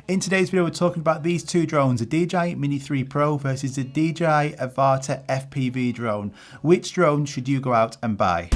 In today's video, we're talking about these two drones, the DJI Mini 3 Pro versus the DJI AVATA FPV drone. Which drone should you go out and buy?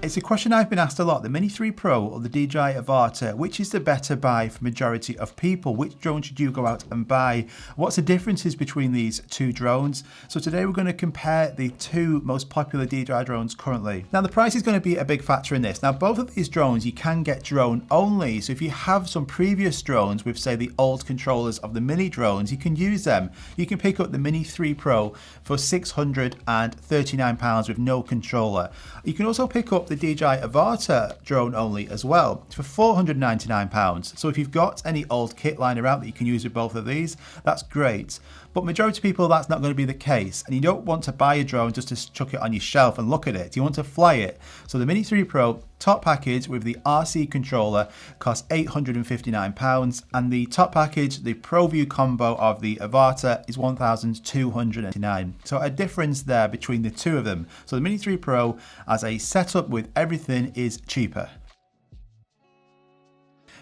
It's a question I've been asked a lot, the Mini 3 Pro or the DJI AVATA, which is the better buy for majority of people? Which drone should you go out and buy? What's the differences between these two drones? So today we're going to compare the two most popular DJI drones currently. Now the price is going to be a big factor in this. Now both of these drones you can get drone only, so if you have some previous drones with say the old controllers of the Mini drones, you can use them. You can pick up the Mini 3 Pro for £639 with no controller. You can also pick up the DJI AVATA drone only as well for £499. So if you've got any old kit lying around that you can use with both of these, that's great. But majority of people, that's not going to be the case, and you don't want to buy a drone just to chuck it on your shelf and look at it. You want to fly it. So the Mini 3 Pro top package with the RC controller costs £859, and the top package, the ProView combo of the AVATA, is £1,299. So a difference there between the two of them. So the Mini 3 Pro as a setup with everything is cheaper.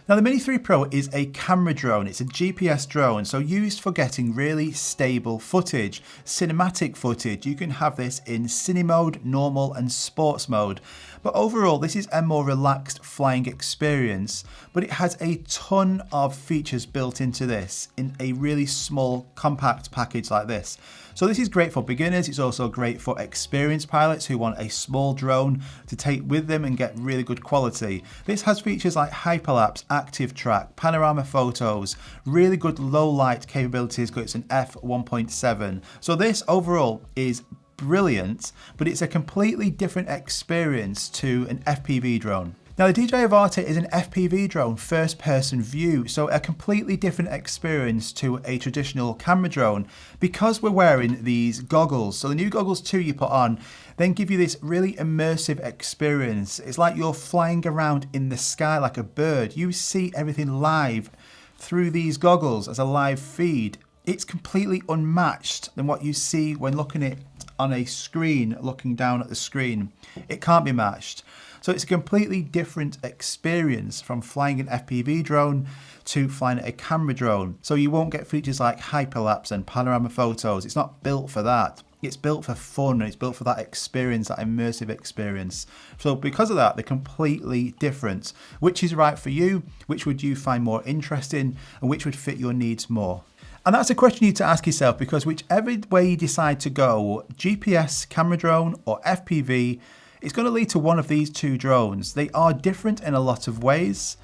Now the Mini 3 Pro is a camera drone, it's a GPS drone, so used for getting really stable footage, cinematic footage. You can have this in cine mode, normal and sports mode. But overall this is a more relaxed flying experience, but it has a ton of features built into this in a really small compact package like this. So this is great for beginners, it's also great for experienced pilots who want a small drone to take with them and get really good quality. This has features like hyperlapse, active track, panorama photos, really good low light capabilities because it's an f1.7. So this overall is brilliant, but it's a completely different experience to an FPV drone. Now the DJI AVATA is an FPV drone, first person view, so a completely different experience to a traditional camera drone because we're wearing these goggles. So the new goggles too you put on then give you this really immersive experience. It's like you're flying around in the sky like a bird. You see everything live through these goggles as a live feed. It's completely unmatched than what you see when looking at it on a screen, looking down at the screen. It can't be matched. So it's a completely different experience from flying an FPV drone to flying a camera drone. So you won't get features like hyperlapse and panorama photos. It's not built for that. It's built for fun, it's built for that experience, that immersive experience. So because of that, they're completely different. Which is right for you? Which would you find more interesting? And which would fit your needs more? And that's a question you need to ask yourself, because whichever way you decide to go, GPS, camera drone or FPV, it's going to lead to one of these two drones. They are different in a lot of ways,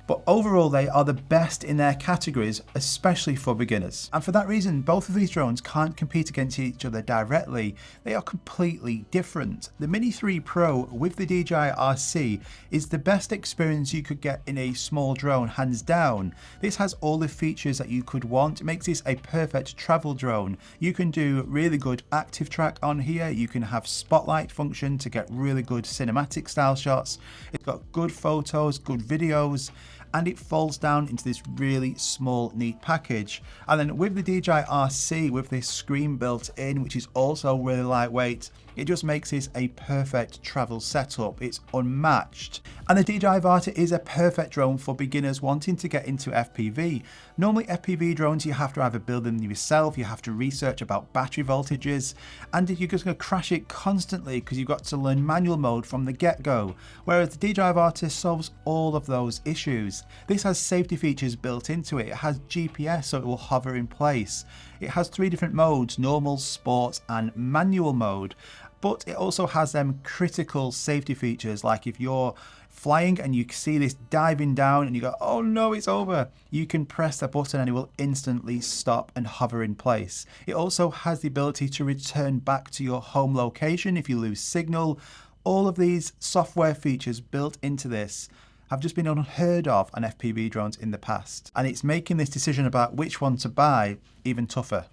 but overall they are the best in their categories, especially for beginners. And for that reason, both of these drones can't compete against each other directly. They are completely different. The Mini 3 Pro with the DJI RC is the best experience you could get in a small drone, hands down. This has all the features that you could want. It makes this a perfect travel drone. You can do really good active track on here. You can have spotlight function to get really good cinematic style shots. It's got good photos, good videos, and it folds down into this really small, neat package. And then with the DJI RC, with this screen built in, which is also really lightweight, it just makes this a perfect travel setup. It's unmatched. And the DJI AVATA is a perfect drone for beginners wanting to get into FPV. Normally FPV drones, you have to either build them yourself, you have to research about battery voltages, and you're just going to crash it constantly because you've got to learn manual mode from the get-go. Whereas the DJI AVATA solves all of those issues. This has safety features built into it. It has GPS, so it will hover in place. It has 3 different modes, normal, sport and manual mode. But it also has them critical safety features, like if you're flying and you see this diving down and you go, oh no, it's over, you can press the button and it will instantly stop and hover in place. It also has the ability to return back to your home location if you lose signal. All of these software features built into this have just been unheard of on FPV drones in the past, and it's making this decision about which one to buy even tougher.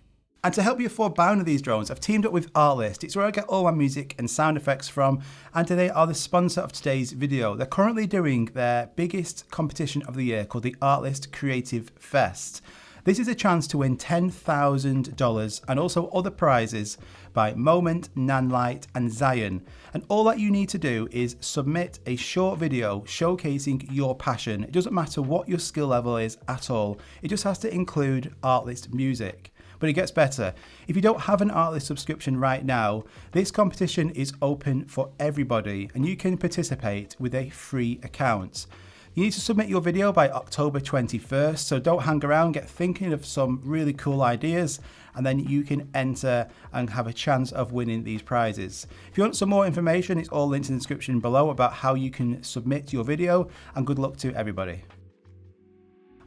And to help you afford buying one of these drones, I've teamed up with Artlist. It's where I get all my music and sound effects from, and they are the sponsor of today's video. They're currently doing their biggest competition of the year called the Artlist Creative Fest. This is a chance to win $10,000 and also other prizes by Moment, Nanlite and Zion. And all that you need to do is submit a short video showcasing your passion. It doesn't matter what your skill level is at all. It just has to include Artlist music. But it gets better. If you don't have an Artlist subscription right now, this competition is open for everybody and you can participate with a free account. You need to submit your video by October 21st, so don't hang around, get thinking of some really cool ideas, and then you can enter and have a chance of winning these prizes. If you want some more information, it's all linked in the description below about how you can submit your video, and good luck to everybody.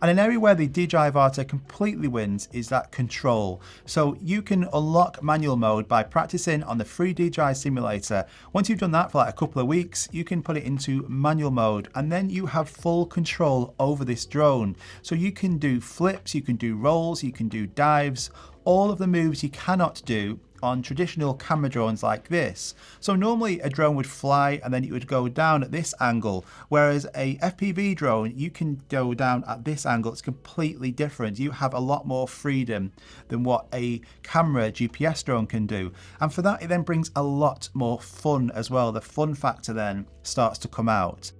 And an area where the DJI AVATA completely wins is that control. So you can unlock manual mode by practicing on the free DJI simulator. Once you've done that for like a couple of weeks, you can put it into manual mode and then you have full control over this drone. So you can do flips, you can do rolls, you can do dives, all of the moves you cannot do on traditional camera drones like this. So normally a drone would fly and then it would go down at this angle, whereas a FPV drone, you can go down at this angle. It's completely different. You have a lot more freedom than what a camera GPS drone can do. And for that, it then brings a lot more fun as well. The fun factor then starts to come out.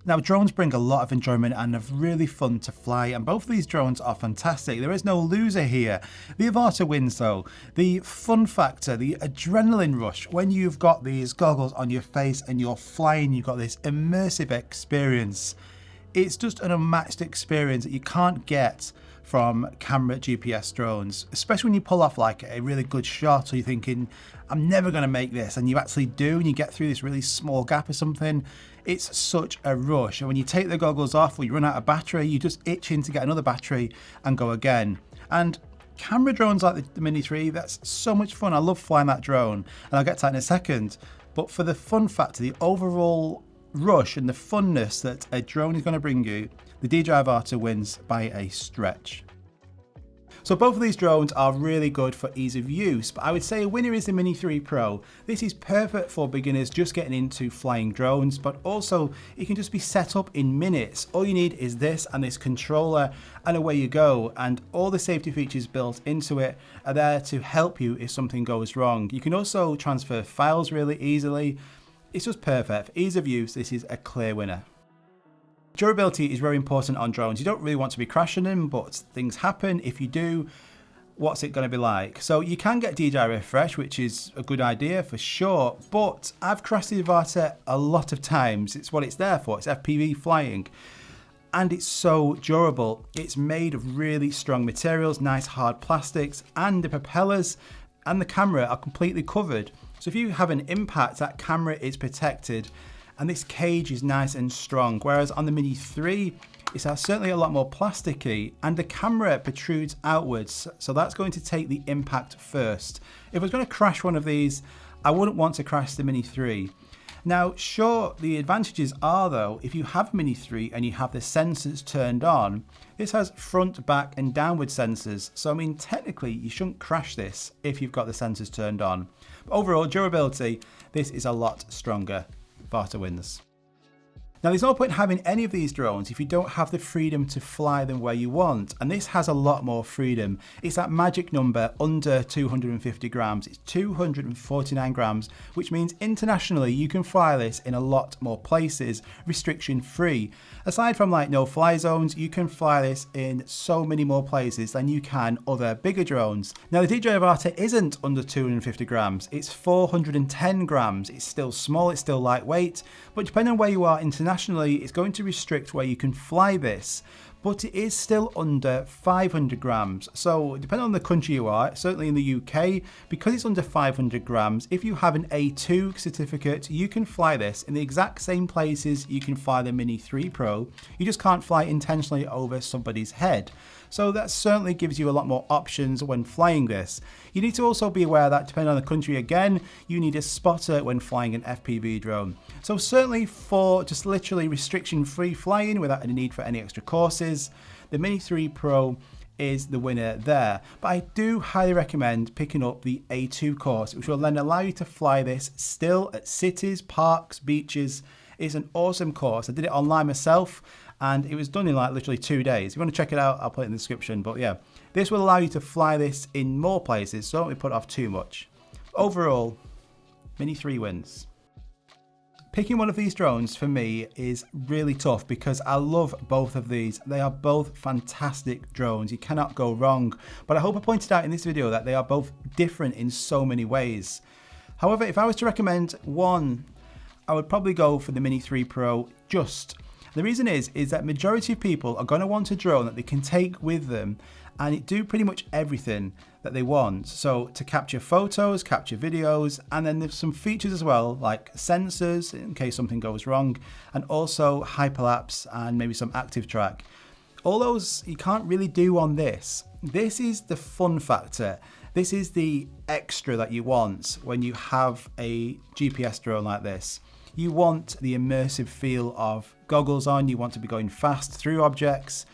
Now, drones bring a lot of enjoyment and are really fun to fly, and both of these drones are fantastic. There is no loser here. The AVATA wins though. The fun factor, the adrenaline rush, when you've got these goggles on your face and you're flying, you've got this immersive experience. It's just an unmatched experience that you can't get from camera GPS drones, especially when you pull off like a really good shot or you're thinking, I'm never going to make this, and you actually do, and you get through this really small gap or something. It's such a rush, and when you take the goggles off or you run out of battery, you just itching to get another battery and go again. And camera drones like the Mini 3, that's so much fun. I love flying that drone, and I'll get to that in a second. But for the fun factor, the overall rush and the funness that a drone is going to bring you, the DJI AVATA wins by a stretch. So both of these drones are really good for ease of use, but I would say a winner is the Mini 3 Pro. This is perfect for beginners just getting into flying drones, but also it can just be set up in minutes. All you need is this and this controller, and away you go. And all the safety features built into it are there to help you if something goes wrong. You can also transfer files really easily. It's just perfect. For ease of use, this is a clear winner. Durability is very important on drones. You don't really want to be crashing them, but things happen. If you do, what's it going to be like? So you can get DJI Refresh, which is a good idea for sure, but I've crashed the AVATA a lot of times. It's what it's there for. It's FPV flying. And it's so durable. It's made of really strong materials, nice hard plastics, and the propellers and the camera are completely covered. So if you have an impact, that camera is protected. And this cage is nice and strong, whereas on the Mini 3, it's certainly a lot more plasticky and the camera protrudes outwards, so that's going to take the impact first. If I was going to crash one of these, I wouldn't want to crash the Mini 3. Now, sure, the advantages are though, if you have Mini 3 and you have the sensors turned on, this has front, back and downward sensors, so I mean technically you shouldn't crash this if you've got the sensors turned on. But overall, durability, this is a lot stronger. AVATA wins. Now there's no point having any of these drones if you don't have the freedom to fly them where you want, and this has a lot more freedom. It's that magic number under 250 grams. It's 249 grams, which means internationally you can fly this in a lot more places, restriction free. Aside from like no fly zones, you can fly this in so many more places than you can other bigger drones. Now the DJI AVATA isn't under 250 grams, it's 410 grams. It's still small, it's still lightweight, but depending on where you are internationally, it's going to restrict where you can fly this. but it is still under 500 grams. So depending on the country you are, certainly in the UK, because it's under 500 grams, if you have an A2 certificate, you can fly this in the exact same places you can fly the Mini 3 Pro. You just can't fly intentionally over somebody's head. So that certainly gives you a lot more options when flying this. You need to also be aware that depending on the country again, you need a spotter when flying an FPV drone. So certainly for just literally restriction-free flying without any need for any extra courses, the Mini 3 Pro is the winner there. But I do highly recommend picking up the A2 course, which will then allow you to fly this still at cities, parks, beaches. It's an awesome course. I did it online myself, and it was done in like literally 2 days. If you want to check it out, I'll put it in the description. But yeah, this will allow you to fly this in more places, so don't put it off too much. Overall, Mini 3 wins. Picking one of these drones for me is really tough because I love both of these. They are both fantastic drones. You cannot go wrong. But I hope I pointed out in this video that they are both different in so many ways. However, if I was to recommend one, I would probably go for the Mini 3 Pro just. The reason is that majority of people are going to want a drone that they can take with them and it do pretty much everything that they want. So to capture photos, capture videos, and then there's some features as well, like sensors in case something goes wrong, and also hyperlapse and maybe some active track. All those you can't really do on this. This is the fun factor. This is the extra that you want when you have a GPS drone like this. You want the immersive feel of goggles on, you want to be going fast through objects,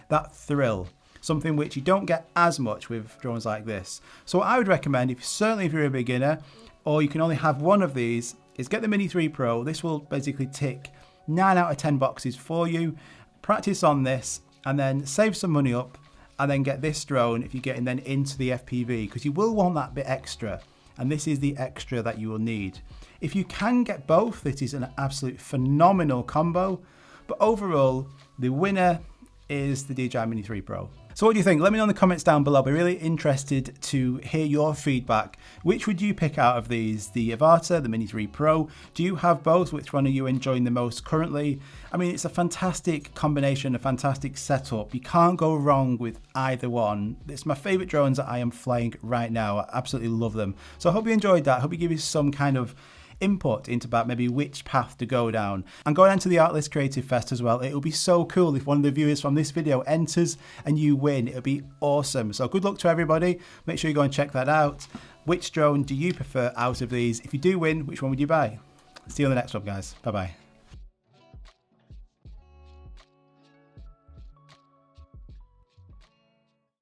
that thrill, something which you don't get as much with drones like this. So what I would recommend, certainly if you're a beginner, or you can only have one of these, is get the Mini 3 Pro. This will basically tick 9 out of 10 boxes for you. Practice on this, and then save some money up, and then get this drone if you're getting then into the FPV, because you will want that bit extra. And this is the extra that you will need. If you can get both, it is an absolute phenomenal combo. But overall, the winner is the DJI Mini 3 Pro. So what do you think? Let me know in the comments down below. I'll be really interested to hear your feedback. Which would you pick out of these? The Avata, the Mini 3 Pro? Do you have both? Which one are you enjoying the most currently? I mean, it's a fantastic combination, a fantastic setup. You can't go wrong with either one. It's my favorite drones that I am flying right now. I absolutely love them. So I hope you enjoyed that. I hope it gave you some kind of input into about maybe which path to go down. And going into the Artlist Creative Fest as well, it will be so cool if one of the viewers from this video enters and you win. It'll be awesome. So good luck to everybody. Make sure you go and check that out. Which drone do you prefer out of these? If you do win, which one would you buy? See you on the next one, guys. Bye bye.